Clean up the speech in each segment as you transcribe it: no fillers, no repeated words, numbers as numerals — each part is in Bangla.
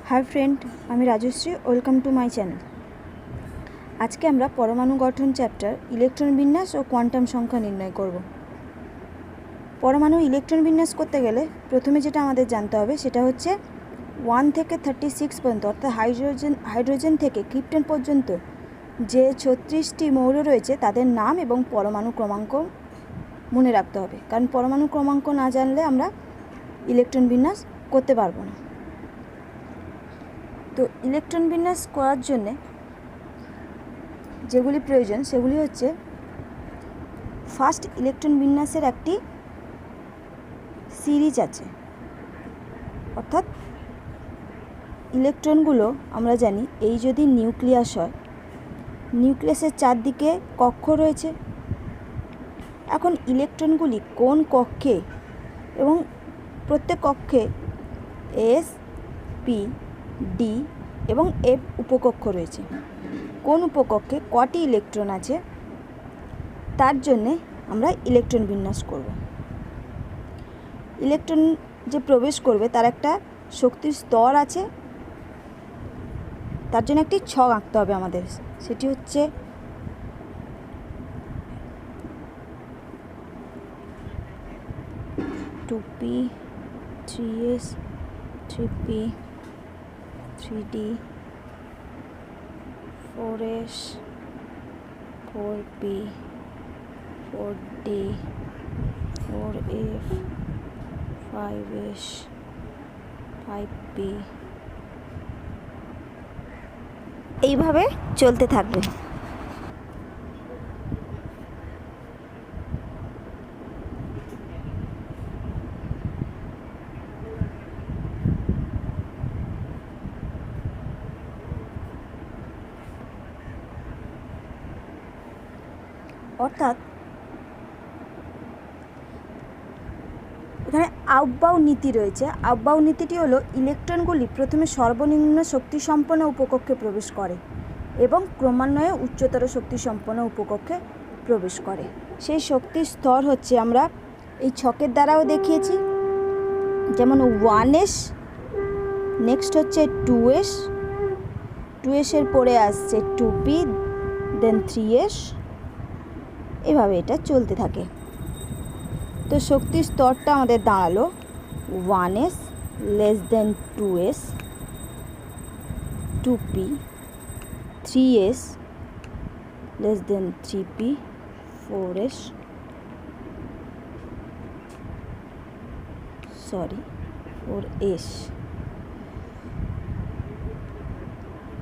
हाय फ्रेंड, আমি Rajashree. Welcome to my channel. আজকে আমরা পরমাণু গঠন চ্যাপ্টার ইলেকট্রন বিন্যাস ও কোয়ান্টাম সংখ্যা নির্ণয় করব। পরমাণু ইলেকট্রন বিন্যাস করতে গেলে প্রথমে যেটা আমাদের জানতে হবে সেটা হচ্ছে 1 থেকে 36 পর্যন্ত, অর্থাৎ হাইড্রোজেন থেকে ক্রিপ্টন পর্যন্ত যে 36টি মৌল রয়েছে তাদের নাম এবং পরমাণু ক্রমাঙ্ক মনে রাখতে হবে, কারণ পরমাণু ক্রমাঙ্ক না জানলে আমরা ইলেকট্রন বিন্যাস করতে পারবো না। তো ইলেকট্রন বিন্যাস করার জন্যে যেগুলি প্রয়োজন সেগুলি হচ্ছে, ফার্স্ট ইলেকট্রন বিন্যাসের একটি সিরিজ আছে, অর্থাৎ ইলেকট্রনগুলো আমরা জানি এই যদি নিউক্লিয়াস হয়, নিউক্লিয়াসের চারদিকে কক্ষ রয়েছে। এখন ইলেকট্রনগুলি কোন কক্ষে এবং প্রত্যেক কক্ষে এস, পি, ডি এবং এফ উপকক্ষ রয়েছে। কোন উপকক্ষে কটি ইলেকট্রন আছে তার জন্যে আমরা ইলেকট্রন বিন্যাস করব। ইলেকট্রন যে প্রবেশ করবে তার একটা শক্তির স্তর আছে, তার জন্য একটি ছক আঁকতে হবে আমাদের। সেটি হচ্ছে two P, 3s, 3p, 3d, 4s, 4p, 4d, 4f, 5s, 5p, এইভাবে চলতে থাকবে। অর্থাৎ এখানে আউটবাউ নীতি রয়েছে। আউটবাউ নীতিটি হলো ইলেকট্রনগুলি প্রথমে সর্বনিম্ন শক্তিসম্পন্ন উপকক্ষে প্রবেশ করে এবং ক্রমান্বয়ে উচ্চতর শক্তিসম্পন্ন উপকক্ষে প্রবেশ করে। সেই শক্তির স্তর হচ্ছে, আমরা এই ছকের দ্বারাও দেখিয়েছি, যেমন 1s, নেক্সট হচ্ছে 2s, 2s এর পরে আসছে 2p, দেন 3s, এভাবে এটা চলতে থাকে। তো শক্তির স্তরটা আমাদের দাঁড়ালো 1s less than 2s, 2p, 3s less than 3p, 4s, 4s,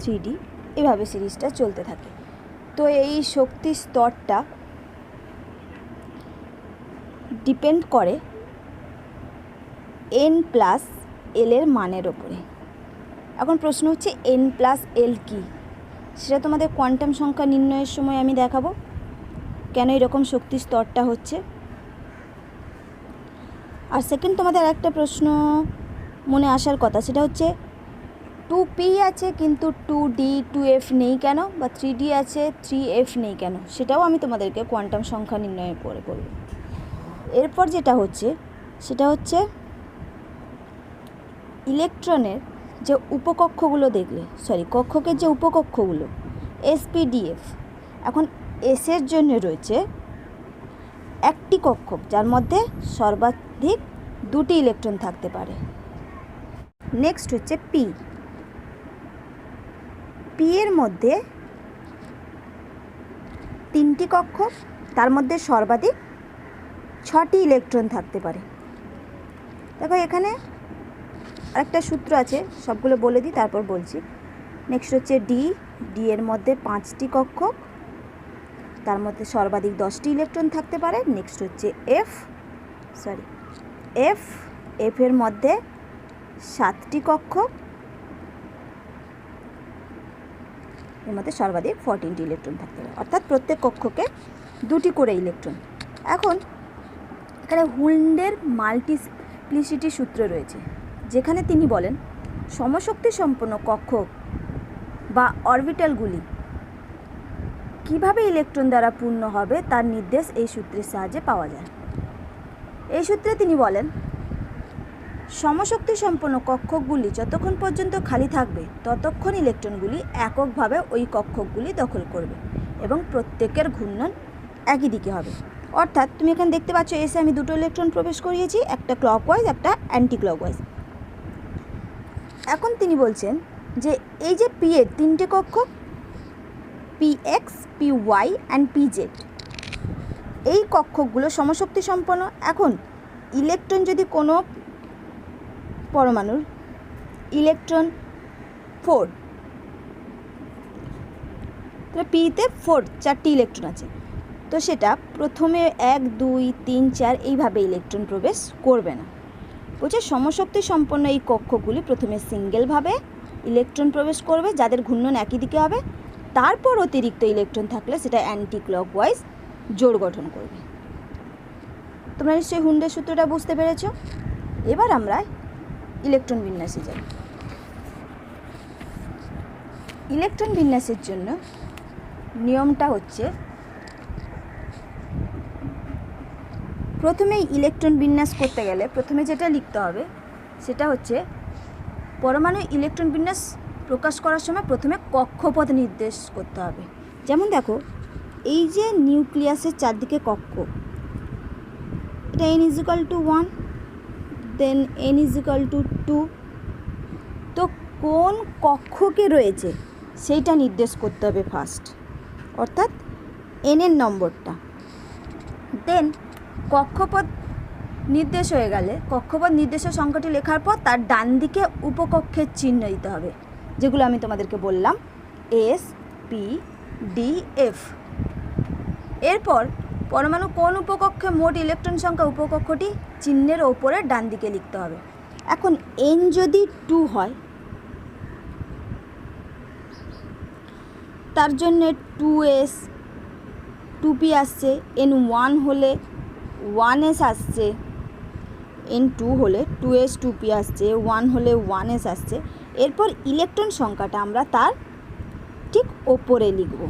3d, এভাবে সিরিজটা চলতে থাকে। তো এই শক্তির স্তরটা ডিপেন্ড করে n প্লাস এল এর মানের ওপরে। এখন প্রশ্ন হচ্ছে n প্লাস এল কী, সেটা তোমাদের কোয়ান্টাম সংখ্যা নির্ণয়ের সময় আমি দেখাবো কেন এরকম শক্তির স্তরটা হচ্ছে। আর সেকেন্ড, তোমাদের একটা প্রশ্ন মনে আসার কথা, সেটা হচ্ছে 2p আছে কিন্তু 2d, 2f নেই কেন, বা 3d আছে 3f নেই কেন, সেটাও আমি তোমাদেরকে কোয়ান্টাম সংখ্যা নির্ণয়ের পরে বলবো। এরপর যেটা হচ্ছে সেটা হচ্ছে ইলেকট্রনের যে উপকক্ষগুলো কক্ষকের যে উপকক্ষগুলো এসপিডিএফ। এখন এসের জন্য রয়েছে একটি কক্ষক যার মধ্যে সর্বাধিক 2টি ইলেকট্রন থাকতে পারে। নেক্সট হচ্ছে পি, পি এর মধ্যে 3টি কক্ষক, তার মধ্যে সর্বাধিক 6টি ইলেকট্রন থাকতে পারে। দেখো এখানে আরেকটা সূত্র আছে, সবগুলো বলে দিই তারপর বলছি। নেক্সট হচ্ছে ডি, ডি এর মধ্যে 5টি কক্ষক, তার মধ্যে সর্বাধিক 10টি ইলেকট্রন থাকতে পারে। নেক্সট হচ্ছে এফ, এফ এর মধ্যে 7টি কক্ষক, এর মধ্যে সর্বাধিক 14টি ইলেকট্রন থাকতে পারে, অর্থাৎ প্রত্যেক কক্ষকে 2টি করে ইলেকট্রন। এখন এখানে হুল্ডের মাল্টিপ্লিসিটি সূত্র রয়েছে, যেখানে তিনি বলেন সমশক্তি সম্পন্ন কক্ষক বা অরবিটালগুলি কিভাবে ইলেকট্রন দ্বারা পূর্ণ হবে তার নির্দেশ এই সূত্রের সাহায্যে পাওয়া যায়। এই সূত্রে তিনি বলেন সমশক্তি সম্পন্ন কক্ষগুলি যতক্ষণ পর্যন্ত খালি থাকবে ততক্ষণ ইলেকট্রনগুলি এককভাবে ওই কক্ষগুলি দখল করবে এবং প্রত্যেকের ঘূর্ণন একই দিকে হবে। অর্থাৎ তুমি এখানে দেখতে পাচ্ছ এসে আমি দুটো ইলেকট্রন প্রবেশ করিয়েছি, একটা ক্লকওয়াইজ একটা অ্যান্টি ক্লকওয়াইজ। এখন তিনি বলছেন যে এই যে পি এর তিনটে কক্ষ Px, Py অ্যান্ড Pz, এই কক্ষগুলো সমশক্তি সম্পন্ন। এখন ইলেকট্রন যদি কোনো পরমাণুর ইলেকট্রন 4, তাহলে পিতে 4 ইলেকট্রন আছে, তো সেটা প্রথমে 1 2 3 4 এইভাবে ইলেকট্রন প্রবেশ করবে না। বলছে সমশক্তি সম্পন্ন এই কক্ষগুলি প্রথমে সিঙ্গেলভাবে ইলেকট্রন প্রবেশ করবে যাদের ঘূর্ণন একই দিকে হবে, তারপর অতিরিক্ত ইলেকট্রন থাকলে সেটা অ্যান্টি ক্লকওয়াইজ জোড় গঠন করবে। তোমরা নিশ্চয়ই হুন্ডের সূত্রটা বুঝতে পেরেছ। এবার আমরা ইলেকট্রন বিন্যাসে যাই। ইলেকট্রন বিন্যাসের জন্য নিয়মটা হচ্ছে, প্রথমে ইলেকট্রন বিন্যাস করতে গেলে প্রথমে যেটা লিখতে হবে সেটা হচ্ছে পরমাণু ইলেকট্রন বিন্যাস প্রকাশ করার সময় প্রথমে কক্ষপথ নির্দেশ করতে হবে। যেমন দেখো এই যে নিউক্লিয়াসের চারদিকে কক্ষ, এটা n = 1, দেন n = 2, তো কোন কক্ষকে রয়েছে সেইটা নির্দেশ করতে হবে ফার্স্ট, অর্থাৎ n এর নম্বরটা। দেন কক্ষপথ নির্দেশ হয়ে গেলে কক্ষপথ নির্দেশের সংখ্যাটি লেখার পর তার ডান দিকে উপকক্ষের চিহ্ন দিতে হবে, যেগুলো আমি তোমাদেরকে বললাম S, P, D, F। এরপর পরমাণু কোন উপকক্ষে মোট ইলেকট্রন সংখ্যা উপকক্ষটি চিহ্নের ওপরে ডান দিকে লিখতে হবে। এখন n যদি 2 হয় তার জন্য 2s 2p আসছে, n1 হলে 1s আসছে, n2 হলে 2s 2p আসছে, 1 হলে 1s আসছে। এরপর ইলেকট্রন সংখ্যাটা আমরা তার ঠিক ওপরে লিখব।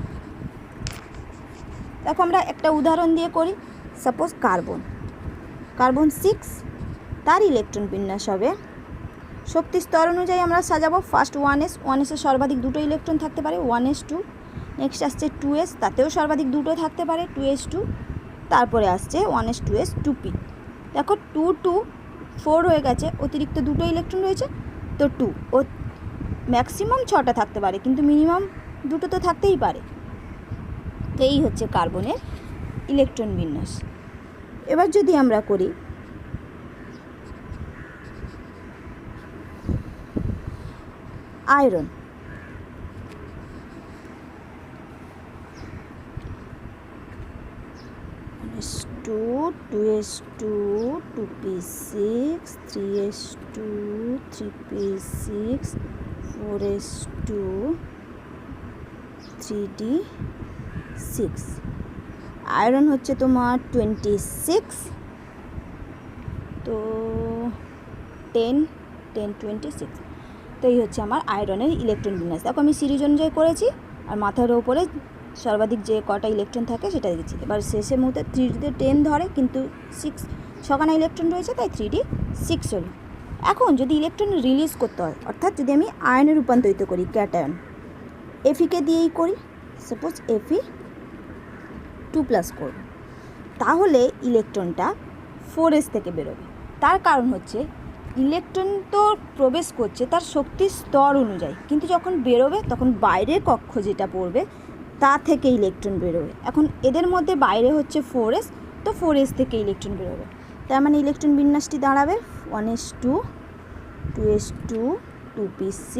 দেখো আমরা একটা উদাহরণ দিয়ে করি। সাপোজ কার্বন 6, তার ইলেকট্রন বিন্যাস হবে শক্তি স্তর অনুযায়ী আমরা সাজাবো। ফার্স্ট 1s, 1sে সর্বাধিক দুটো ইলেকট্রন থাকতে পারে, 1s2। নেক্সট আসছে 2s, তাতেও সর্বাধিক দুটো থাকতে পারে, 2s2। তারপরে আসছে 1s 2s 2p। দেখো 2 2 4 হয়ে গেছে, অতিরিক্ত দুটো ইলেকট্রন রয়েছে, তো 2 ও ম্যাক্সিমাম 6টা থাকতে পারে, কিন্তু মিনিমাম দুটো তো থাকতেই পারে। তো এই হচ্ছে কার্বনের ইলেকট্রন বিন্যাস। এবার যদি আমরা করি iron, S2 2s2 2p6 3s2 3p6 4s2 3d6। Iron হচ্ছে তোমার 26, তো 10 10 26। তো এই হচ্ছে আমার আয়রনের ইলেকট্রন বিন্যাস। দেখো আমি সিরিজ অনুযায়ী করেছি আর মাথার ওপরে সর্বাধিক যে কটা ইলেকট্রন থাকে সেটা দিচ্ছি। এবার শেষের মুহূর্তে 3d 10 ধরে, কিন্তু 6খানা ইলেকট্রন রয়েছে তাই 3d6 হলো। এখন যদি ইলেকট্রন রিলিজ করতে হয়, অর্থাৎ যদি আমি আয়নে রূপান্তরিত করি ক্যাটায়ন, Fe-কে দিয়েই করি, সাপোজ Fe2+ করব, তাহলে ইলেকট্রনটা 4s থেকে বেরোবে। তার কারণ হচ্ছে ইলেকট্রন তো প্রবেশ করছে তার শক্তির স্তর অনুযায়ী, কিন্তু যখন বেরোবে তখন বাইরের কক্ষ যেটা পড়বে তা থেকে ইলেকট্রন বেরোবে। এখন এদের মধ্যে বাইরে হচ্ছে 4s, তো 4s থেকে ইলেকট্রন বেরোবে। তার মানে ইলেকট্রন বিন্যাসটি দাঁড়াবে 1s2 2s2 2p6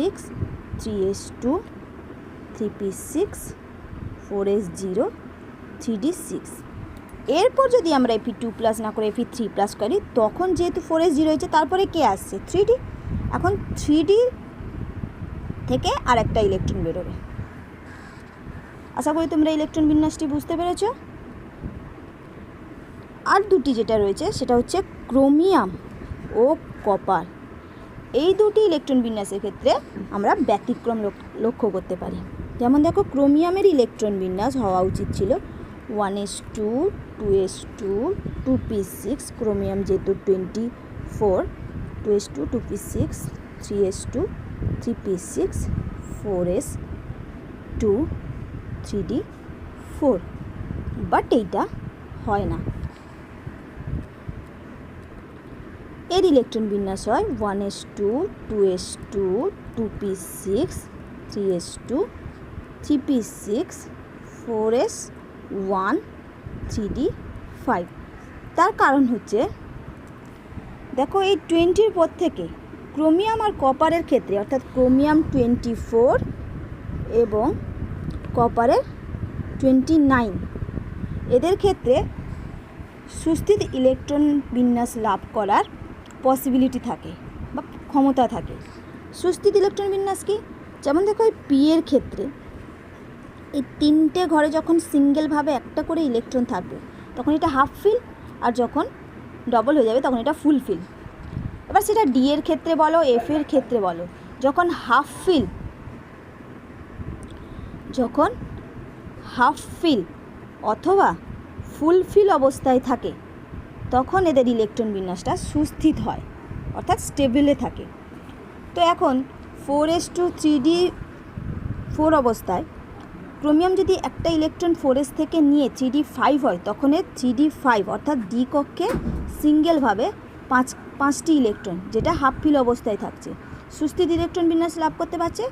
3s2 3p6 4s0 3d6। এরপর যদি আমরা Fe2+ না করে Fe3+ করি, তখন যেহেতু 4s0 হয়েছে তারপরে কে আসছে 3d। এখন 3d থেকে আরেকটা ইলেকট্রন বেরোবে। আশা করি তোমরা ইলেকট্রন বিন্যাসটি বুঝতে পেরেছ। আর দুটি যেটা রয়েছে সেটা হচ্ছে ক্রোমিয়াম ও কপার। এই দুটি ইলেকট্রন বিন্যাসের ক্ষেত্রে আমরা ব্যতিক্রম লক্ষ্য করতে পারি। যেমন দেখো ক্রোমিয়ামের ইলেকট্রন বিন্যাস হওয়া উচিত ছিল 1s2 2s2 2p6, ক্রোমিয়াম যেহেতু 24, 2s2 2p6 3s2 3p6 4s 2 3d4, but এইটা হয় না। এর ইলেকট্রন বিন্যাস হয় 1s2 2s2 2p6 3s2 3p6 4s 1 3d5। তার কারণ হচ্ছে দেখো এই 20-র পর থেকে ক্রোমিয়াম আর কপারের ক্ষেত্রে, অর্থাৎ ক্রোমিয়াম 24 এবং কপারের 29, এদের ক্ষেত্রে সুস্থির ইলেকট্রন বিন্যাস লাভ করার পসিবিলিটি থাকে বা ক্ষমতা থাকে। সুস্থির ইলেকট্রন বিন্যাস কি? যেমন দেখো এই পি এর ক্ষেত্রে এই 3টে ঘরে যখন সিঙ্গেলভাবে একটা করে ইলেকট্রন থাকবে তখন এটা হাফ ফিল, আর যখন ডবল হয়ে যাবে তখন এটা ফুল ফিল। এবার সেটা ডি এর ক্ষেত্রে বলো, এফ এর ক্ষেত্রে বলো, যখন হাফ ফিল অথবা ফুল ফিল অবস্থায় থাকে তখন এদের ইলেকট্রন বিন্যাসটা সুস্থির হয়, অর্থাৎ স্টেবলে থাকে। তো এখন 4s2 3d4 অবস্থায় ক্রোমিয়াম যদি একটা ইলেকট্রন 4s থেকে নিয়ে 3d5 হয় তখন এর 3d5 অর্থাৎ ডি কক্ষে সিঙ্গেলভাবে পাঁচটি ইলেকট্রন, যেটা হাফ ফিল অবস্থায় থাকছে, সুস্থির ইলেকট্রন বিন্যাস লাভ করতে পারছে,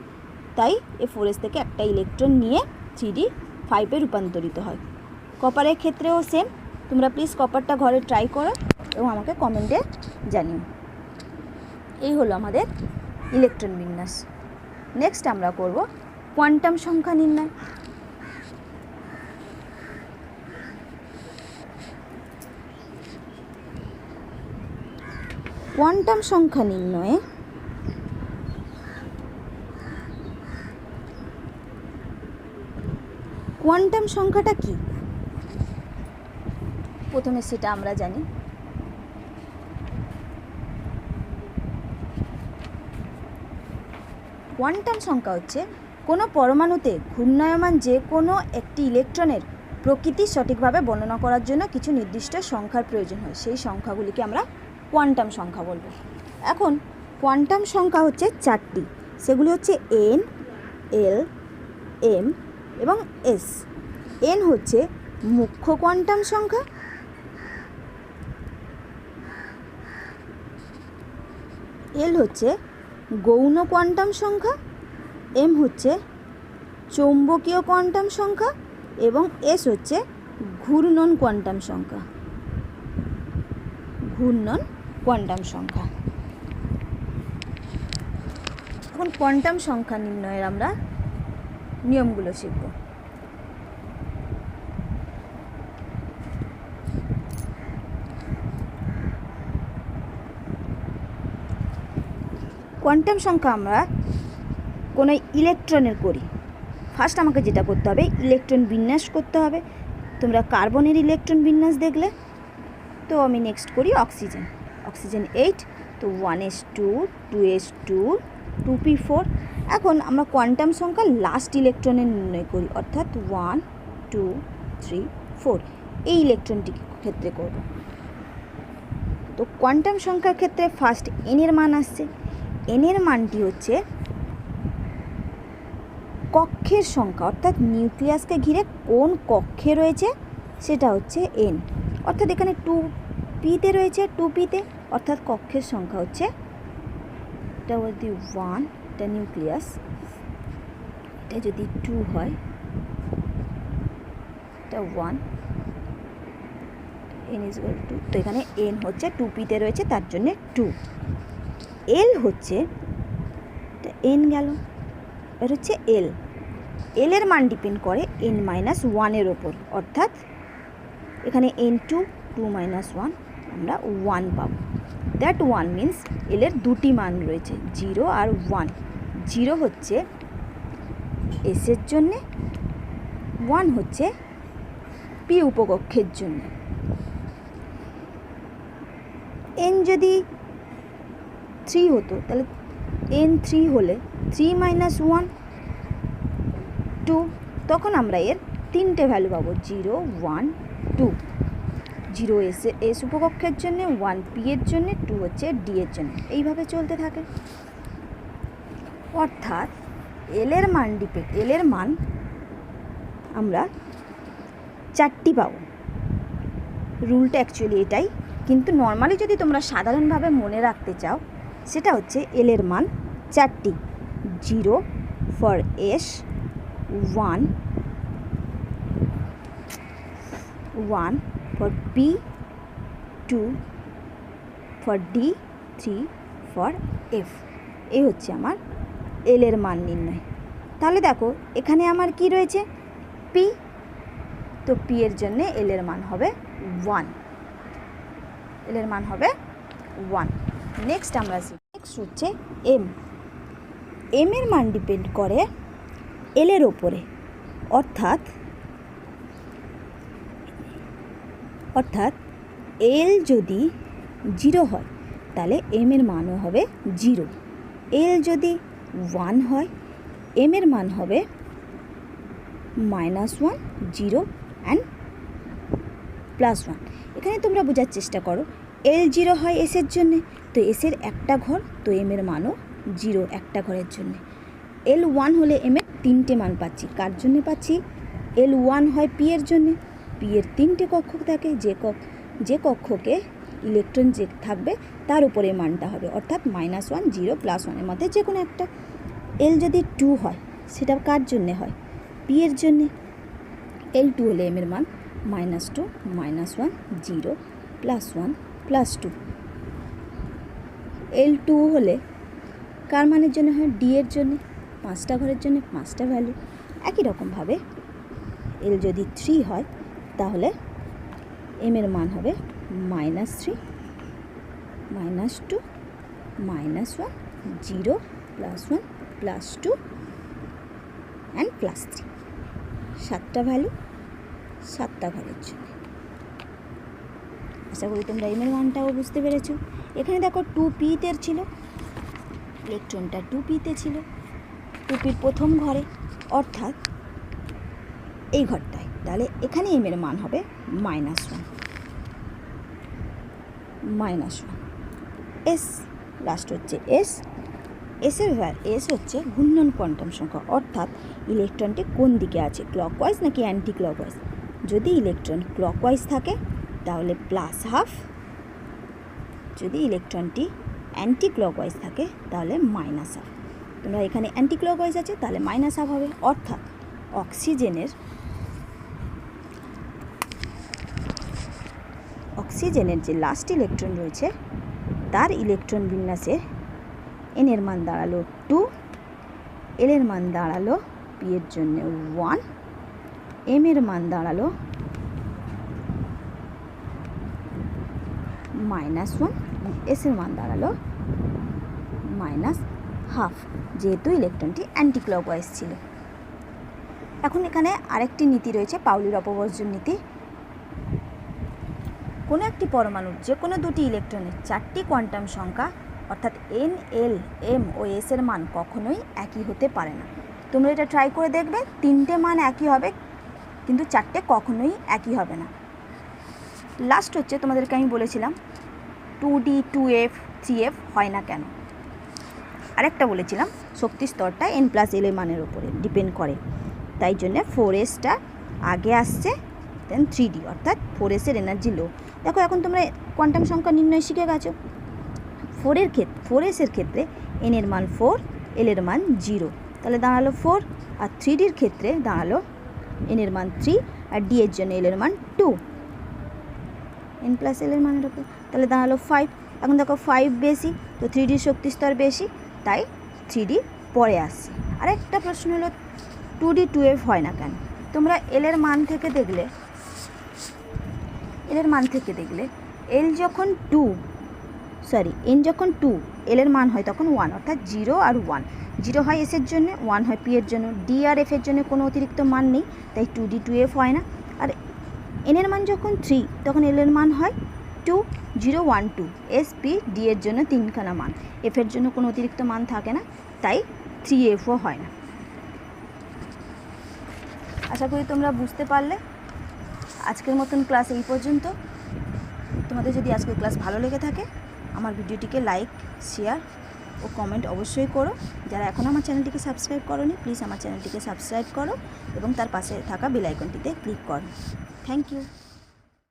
তাই এ 4s থেকে একটা ইলেকট্রন নিয়ে 3d5-এ রূপান্তরিত হয়। কপারের ক্ষেত্রেও সেম। তোমরা প্লিজ কপারটা ঘরে ট্রাই করো এবং আমাকে কমেন্টে জানিও। এই হলো আমাদের ইলেকট্রন বিন্যাস। নেক্সট আমরা করব কোয়ান্টাম সংখ্যা নির্ণয়। কোয়ান্টাম সংখ্যা নির্ণয়ে কোয়ান্টাম সংখ্যাটা কি প্রথমে সেটা আমরা জানি। কোয়ান্টাম সংখ্যা হচ্ছে কোনো পরমাণুতে ঘূর্ণায়মান যে কোনো একটি ইলেকট্রনের প্রকৃতি সঠিকভাবে বর্ণনা করার জন্য কিছু নির্দিষ্ট সংখ্যার প্রয়োজন হয়, সেই সংখ্যাগুলিকে আমরা কোয়ান্টাম সংখ্যা বলবো। এখন কোয়ান্টাম সংখ্যা হচ্ছে 4টি, সেগুলি হচ্ছে n, l, m এবং s। n হচ্ছে মুখ্য কোয়ান্টাম সংখ্যা, l হচ্ছে গৌণ কোয়ান্টাম সংখ্যা, m হচ্ছে চৌম্বকীয় কোয়ান্টাম সংখ্যা এবং s হচ্ছে ঘূর্ণন কোয়ান্টাম সংখ্যা। এখন কোয়ান্টাম সংখ্যা নির্ণয়ের আমরা নিয়মগুলো শিখব। কোয়ান্টাম সংখ্যা আমরা কোনো ইলেকট্রনের করি। ফার্স্ট আমাকে যেটা করতে হবে, ইলেকট্রন বিন্যাস করতে হবে। তোমরা কার্বনের ইলেকট্রন বিন্যাস দেখলে, তো আমি নেক্সট করি অক্সিজেন। অক্সিজেন 8, তো 1s2 2s2 2p4। এখন আমরা কোয়ান্টাম সংখ্যা লাস্ট ইলেকট্রনের নির্ণয় করি, অর্থাৎ 1 2 3 4 এই ইলেকট্রনটির ক্ষেত্রে করব। তো কোয়ান্টাম সংখ্যার ক্ষেত্রে ফার্স্ট n এর মান আসছে। n এর মানটি হচ্ছে কক্ষের সংখ্যা, অর্থাৎ নিউক্লিয়াসকে ঘিরে কোন কক্ষে রয়েছে সেটা হচ্ছে n, অর্থাৎ এখানে 2p-তে রয়েছে, 2p-তে, অর্থাৎ কক্ষের সংখ্যা হচ্ছে, এটা যদি 1, এটা নিউক্লিয়াস, এটা যদি 2 হয়, এটা 1, n = 2, তো এখানে n হচ্ছে 2p-তে রয়েছে তার জন্য 2। l হচ্ছে, এটা n গেল, এর হচ্ছে l এর মান ডিপেন্ড করে n-1 এর ওপর, অর্থাৎ এখানে n2 2 - 1 আমরা 1 পাবো। দ্যাট 1 মিন্স l এর দুটি মান রয়েছে, 0 আর 1। 0 হচ্ছে s এর জন্যে, 1 হচ্ছে p উপকক্ষের জন্য। n যদি 3 হতো তাহলে n 3 হলে 3 - 1 2, তখন আমরা এর তিনটে ভ্যালু পাবো, 0 1 2। 0 এস উপকক্ষের জন্য, 1 পি এর জন্য, 2 হচ্ছে ডি এর জন্য। এইভাবে চলতে থাকে। অর্থাৎ এল এর মান আমরা 4টি পাবো। রুলটা অ্যাকচুয়ালি এটাই, কিন্তু নর্মালি যদি তোমরা সাধারণভাবে মনে রাখতে চাও সেটা হচ্ছে এল এর মান 4টি। 0 for S, 1 for P, 2 for D, 3 for F. এই হচ্ছে আমার এল এর মান নির্ণয়। তাহলে দেখো এখানে আমার কি রয়েছে, পি। তো পি এর জন্য এল এর মান হবে 1। এল এর মান হবে 1। নেক্সট আমরা নেক্সট হচ্ছে এম। এম এর মান ডিপেন্ড করে এল এর ওপরে। অর্থাৎ এল যদি 0 হয় তাহলে এম এর মানও হবে 0। এল যদি 1 হয় এম এর মান হবে -1, 0 অ্যান্ড +1। এখানে তোমরা বোঝার চেষ্টা করো, এল 0 হয় এসের জন্যে, তো এসের একটা ঘর, তো এম এর মানও 0 একটা ঘরের জন্যে। এল 1 হলে এম এর 3টে মান পাচ্ছি। কার জন্য পাচ্ছি? এল 1 হয় পি এর জন্যে। পি এর 3টে কক্ষ থাকে, যে কক্ষকে ইলেকট্রন যে থাকবে তার উপরে মানটা হবে, অর্থাৎ -1, 0, +1 এর মধ্যে যে কোনো একটা। এল যদি 2 হয় সেটা কার জন্যে হয়? পি এর জন্যে। এল 2 হলে এম এর মান -2, -1, 0, +1, +2। এল 2 হলে কার মানের জন্য হয়? ডি এর জন্যে। 5টা ঘরের জন্য 5টা ভ্যালু। একই রকমভাবে এল যদি 3 হয় তাহলে এম এর মান হবে -3, -2, -1, 0, +1, +2 অ্যান্ড +3। 7টা ভ্যালু 7টা ঘরের জন্য। আশা করি তোমরা এম এর মানটাও বুঝতে পেরেছো। এখানে দেখো 2p-তে ছিল, ইলেকট্রনটা 2p-তে ছিল, 2p-র প্রথম ঘরে, অর্থাৎ এই ঘরটায়। তাহলে এখানে এম এর মান হবে -1। এস লাস্ট হচ্ছে এস হচ্ছে ঘূর্ণন কোয়ান্টাম সংখ্যা, অর্থাৎ ইলেকট্রনটি কোন দিকে আছে, ক্লকওয়াইজ নাকি অ্যান্টি ক্লকওয়াইজ। যদি ইলেকট্রন ক্লকওয়াইজ থাকে তাহলে +12, যদি ইলেকট্রনটি অ্যান্টি ক্লকওয়াইজ থাকে তাহলে -12। তোমরা এখানে অ্যান্টি ক্লকওয়াইজ আছে তাহলে -12 হবে। অর্থাৎ অক্সিজেনের যে লাস্ট ইলেকট্রন রয়েছে তার ইলেকট্রন বিন্যাসে এন এর মান দাঁড়ালো 2, এল এর মান দাঁড়ালো পি এর জন্য 1, এম এর মান দাঁড়ালো -1, এস এর মান দাঁড়ালো -12, যেহেতু ইলেকট্রনটি অ্যান্টি ক্লকওয়াইজ ছিল। এখন এখানে আরেকটি নীতি রয়েছে, পাউলির অপবর্জন নীতি। কোনো একটি পরমাণুর যে কোনো দুটি ইলেকট্রনের 4টি কোয়ান্টাম সংখ্যা অর্থাৎ এন, এল, এম ও এস এর মান কখনোই একই হতে পারে না। তোমরা এটা ট্রাই করে দেখবে, 3টে মান একই হবে কিন্তু 4টে কখনোই একই হবে না। লাস্ট হচ্ছে তোমাদেরকে আমি বলেছিলাম 2D, 2F, 3F হয় না কেন। আরেকটা বলেছিলাম শক্তি স্তরটা n+l এর মানের উপরে ডিপেন্ড করে, তাই জন্য 4sটা আগে আসছে, দেন 3D অর্থাৎ 4s এর এনার্জি লো। দেখো এখন তোমরা কোয়ান্টাম সংখ্যা নির্ণয় শিখে গেছো। 4s এর ক্ষেত্রে n এর মান 4, l এর মান 0, তাহলে দাঁড়ালো 4। আর 3Dর ক্ষেত্রে দাঁড়ালো n এর মান 3 আর d এর জন্য l এর মান 2, n+l এর মানের উপর, তাহলে দাঁড়ালো 5। এখন দেখো 5 বেশি, তো 3Dর শক্তি স্তর বেশি, তাই 3D পরে আসছে। আরেকটা প্রশ্ন হলো 2D, 2F হয় না কেন। তোমরা n যখন 2, l এর মান হয় তখন 1, অর্থাৎ 0 আর 1। 0 হয় s এর জন্য, 1 হয় p এর জন্য, d আর f এর জন্য কোনো অতিরিক্ত মান নেই, তাই 2D, 2F হয় না। আর n এর মান যখন 3 তখন l এর মান হয় 2, 0, 1, 2, s, p, d এর জন্য 3খানা মান, f এর জন্য কোনো অতিরিক্ত মান থাকে না, তাই 3Fও হয় না। আশা করি তোমরা বুঝতে পারলে। আজকের মতন ক্লাস এই পর্যন্ত। তোমাদের যদি আজকের ক্লাস ভালো লেগে থাকে আমার ভিডিওটিকে লাইক, শেয়ার ও কমেন্ট অবশ্যই করো। যারা এখন আমার চ্যানেলটিকে সাবস্ক্রাইব করোনি প্লিজ আমার চ্যানেলটিকে সাবস্ক্রাইব করো এবং তার পাশে থাকা বেল আইকনটিতে ক্লিক করো। Thank you.